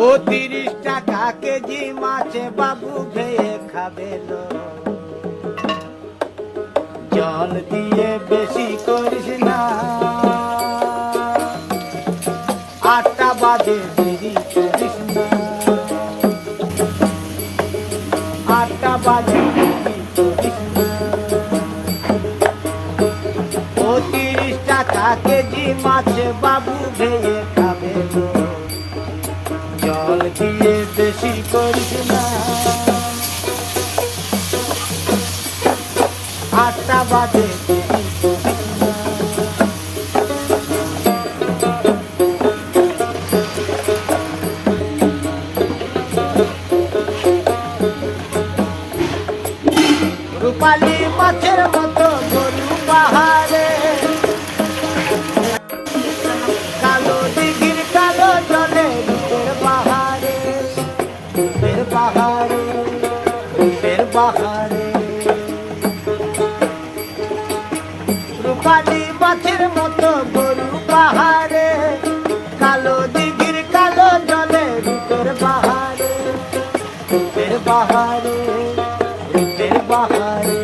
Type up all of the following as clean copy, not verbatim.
ও 30 টাকা কেজি মাছ বাবু ভেয়ে খাবে লো। জল দিয়ে বেশি করিস না, 8টা বাজে দেরি করিস না, 8টা বাজে দেরি করিস না। ও 30 টাকা কেজি মাছ বাবু ভেয়ে খাবে লো। জল দিয়ে বেশি করিস না, 8টা বাজে দেরি করিস না। রূপালী মাছের মতো গরু পাহাড়ে, কালো দিঘির কালো জলে রূপের বাহারে, রূপের বাহারে, রূপের বাহারে। রূপালী মাছের মতো গরু পাহাড়ে, কালো দিঘির কালো জলে রূপের বাহারে, রূপের বাহারে, রূপের বাহারে।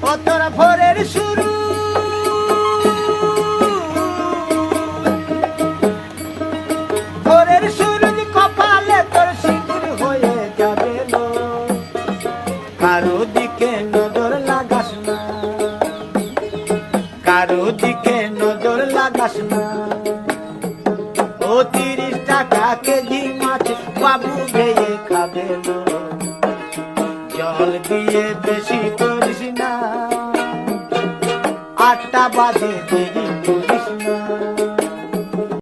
ও তোর ভোরের শুরু, ভোরের সূরজ কপালে তোর সিঁদুর হয়ে যাবে লো। কারো দিকে নজর লাগাস না, কারো দিকে নজর লাগাস না। ও 30 টাকা কেজি মাছ বাবু ভেয়ে খাবে লো। জল দিয়ে বেশি করিস না, 8টা বাজে